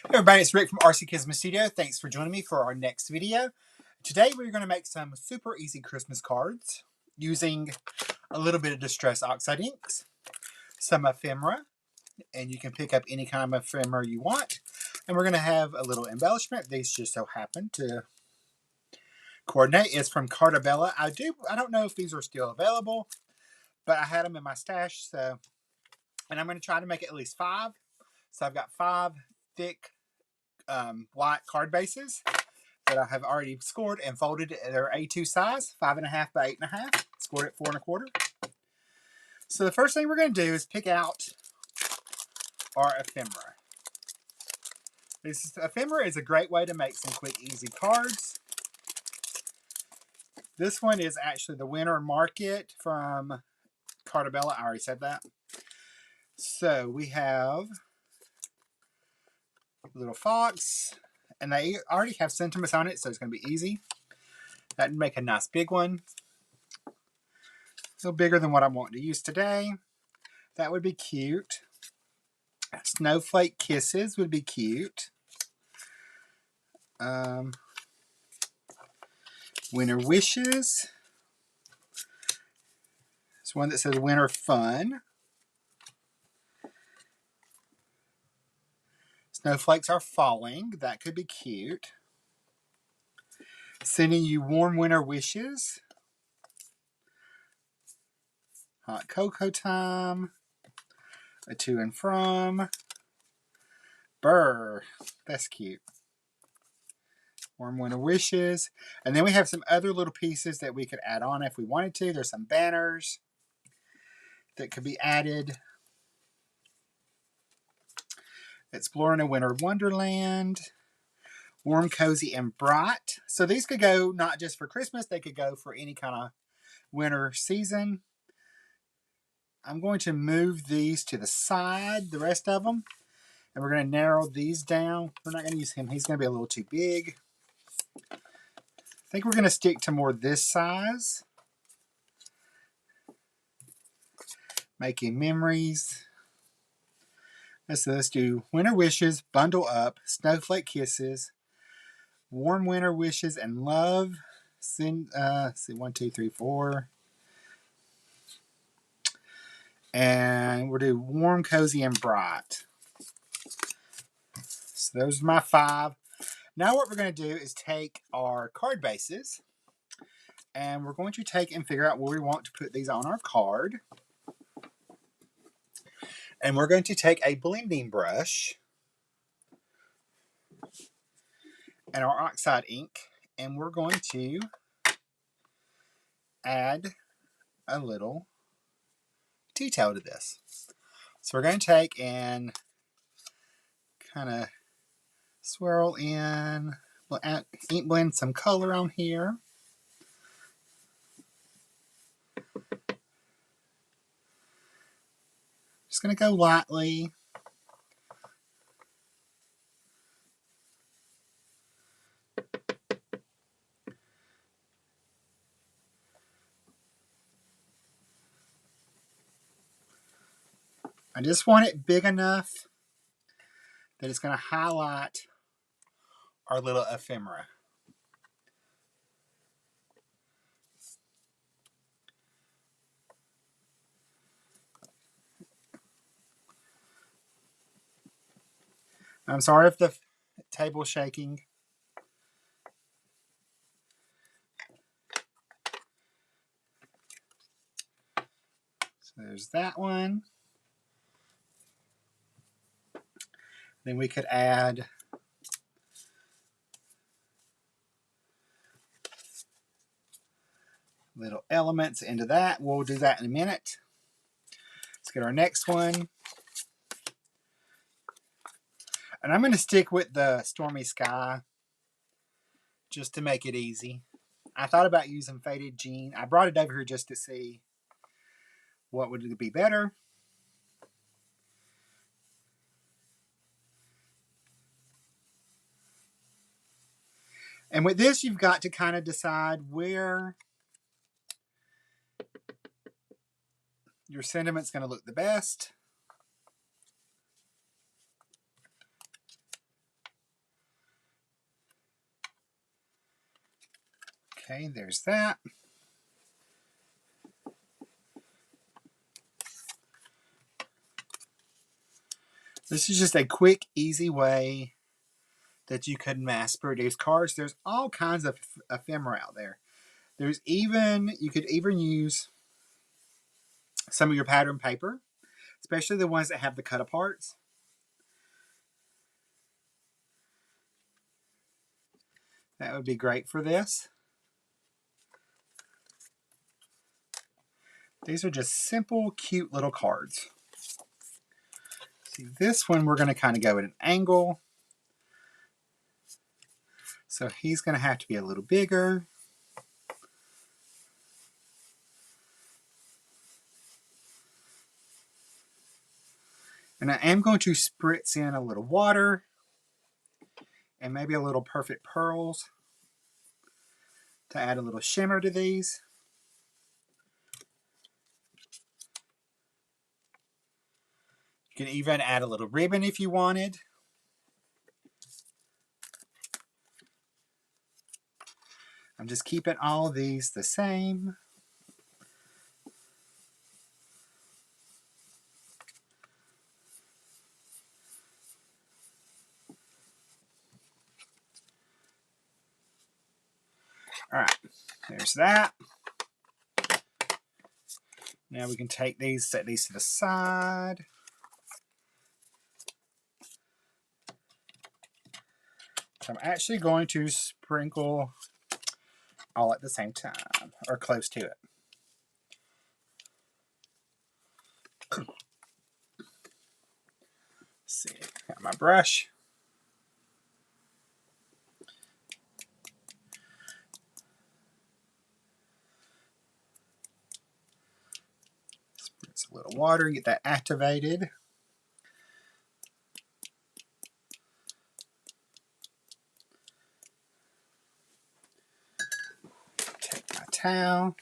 Hey everybody, it's Rick from RC Kismet Studio. Thanks for joining me for our next video. Today we're going to make some super easy Christmas cards using a little bit of distress oxide inks, some ephemera, and you can pick up any kind of ephemera you want. And we're going to have a little embellishment. These just so happen to coordinate. It's from Cartabella. I don't know if these are still available, but I had them in my stash, and I'm going to try to make at least 5. So I've got 5 thick black card bases that I have already scored and folded. They're A2 size, 5.5 by 8.5. Scored at 4.25. So the first thing we're going to do is pick out our ephemera. This ephemera is a great way to make some quick, easy cards. This one is actually the Winter Market from Cartabella. I already said that. So we have a little fox, and they already have sentiments on it, so it's going to be easy. That would make a nice big one. A little bigger than what I want to use today. That would be cute. Snowflake Kisses would be cute. Winter Wishes. There's one that says Winter Fun. Snowflakes Are Falling. That could be cute. Sending You Warm Winter Wishes. Hot Cocoa Time. A To and From. Burr. That's cute. Warm Winter Wishes. And then we have some other little pieces that we could add on if we wanted to. There's some banners that could be added. Exploring a Winter Wonderland. Warm, Cozy, and Bright. So these could go not just for Christmas, they could go for any kind of winter season. I'm going to move these to the side, the rest of them, and we're going to narrow these down. We're not going to use him. He's going to be a little too big. I think we're going to stick to more this size. Making Memories. Let's do Winter Wishes, Bundle Up, Snowflake Kisses, Warm Winter Wishes, and Love. See, 1, 2, 3, 4. And we'll do Warm, Cozy, and Bright. So those are my 5. Now what we're going to do is take our card bases, and we're going to take and figure out where we want to put these on our card. And we're going to take a blending brush and our oxide ink, and we're going to add a little detail to this. So we're going to take and kind of swirl in, we'll add, ink blend some color on here. Just going to go lightly. I just want it big enough that it's going to highlight our little ephemera. I'm sorry if the table's shaking. So there's that one. Then we could add little elements into that. We'll do that in a minute. Let's get our next one. And I'm going to stick with the Stormy Sky just to make it easy. I thought about using Faded Jean. I brought it over here just to see what would be better. And with this, you've got to kind of decide where your sentiment's going to look the best. Okay, there's that. This is just a quick, easy way that you can mass produce cards. There's all kinds of ephemera out there. There's even, you could even use some of your pattern paper, especially the ones that have the cut aparts. That would be great for this. These are just simple, cute little cards. See, this one we're going to kind of go at an angle. So he's going to have to be a little bigger. And I am going to spritz in a little water and maybe a little perfect pearls to add a little shimmer to these. You can even add a little ribbon if you wanted. I'm just keeping all of these the same. All right, there's that. Now we can take these, set these to the side. So I'm actually going to sprinkle all at the same time, or close to it. Let's see, got my brush. Spritz a little water, get that activated. Take my towel.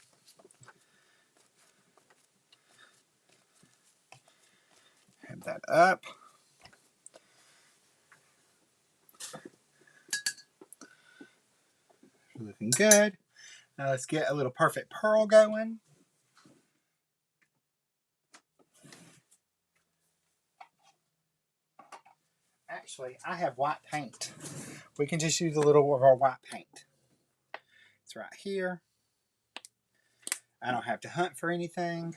Head that up. Looking good. Now let's get a little perfect pearl going. Actually, I have white paint. We can just use a little of our white paint. It's right here. I don't have to hunt for anything.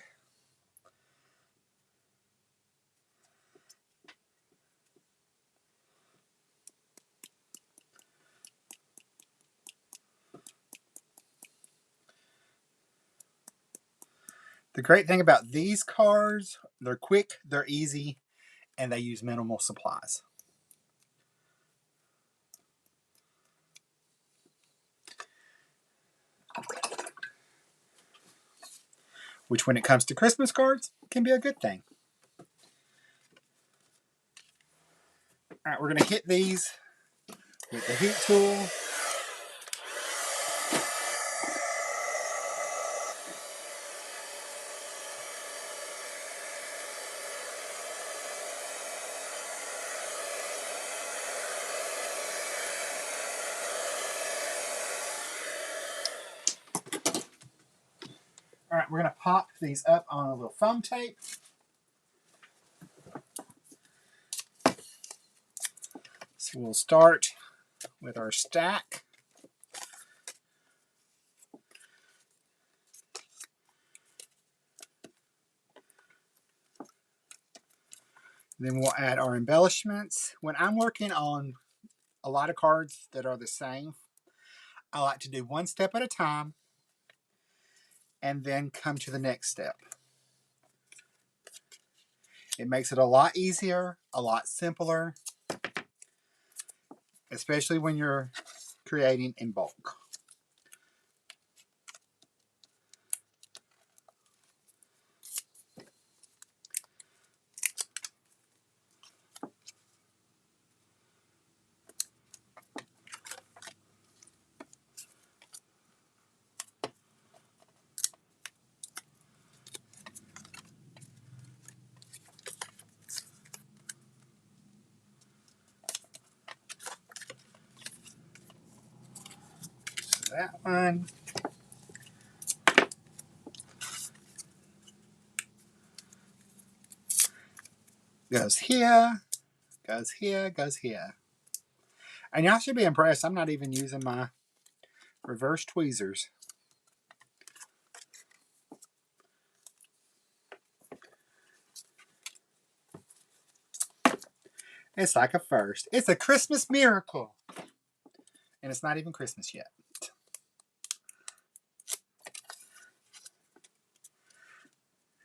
The great thing about these cards, they're quick, they're easy, and they use minimal supplies. Which, when it comes to Christmas cards, can be a good thing. All right, we're going to hit these with the heat tool. All right, we're going to pop these up on a little foam tape. So we'll start with our stack. Then we'll add our embellishments. When I'm working on a lot of cards that are the same, I like to do one step at a time and then come to the next step. It makes it a lot easier, a lot simpler, especially when you're creating in bulk. that one. Goes here, goes here, goes here. And y'all should be impressed. I'm not even using my reverse tweezers. It's like a first. It's a Christmas miracle. And it's not even Christmas yet.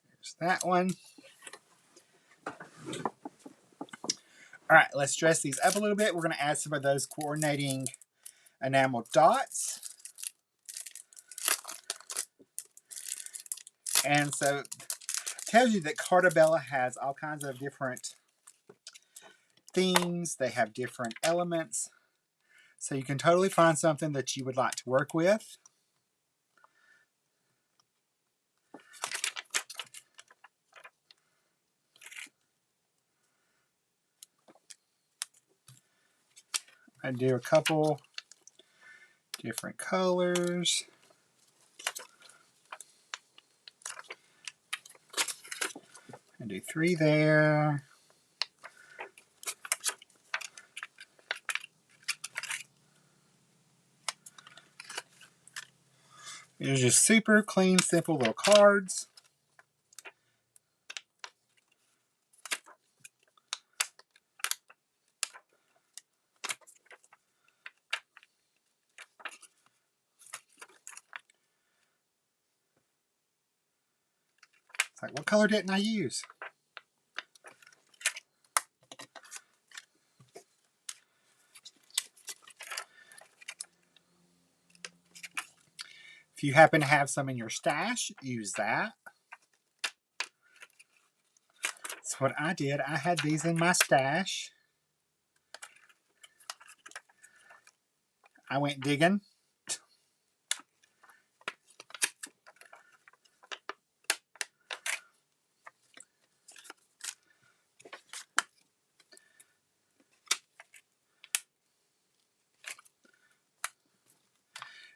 There's that one. All right, let's dress these up a little bit. We're going to add some of those coordinating enamel dots. And so it tells you that Cartabella has all kinds of different themes. They have different elements. So you can totally find something that you would like to work with. I do a couple different colors. I do 3 there. These are just super clean, simple little cards. It's like, what color didn't I use? If you happen to have some in your stash, use that. That's what I did. I had these in my stash. I went digging.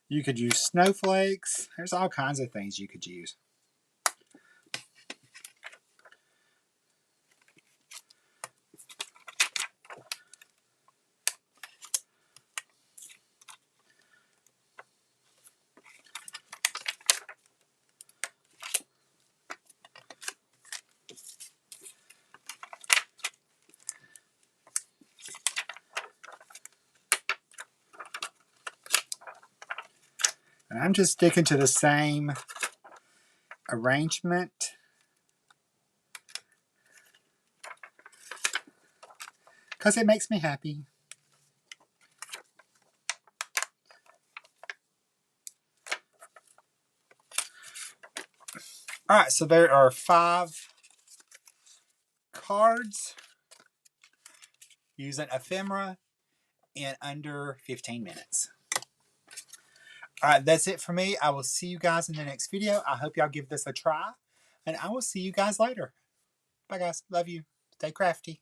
You could use snowflakes. There's all kinds of things you could use. And I'm just sticking to the same arrangement. Because it makes me happy. Alright, so there are 5 cards using ephemera in under 15 minutes. Alright, that's it for me. I will see you guys in the next video. I hope y'all give this a try. And I will see you guys later. Bye guys. Love you. Stay crafty.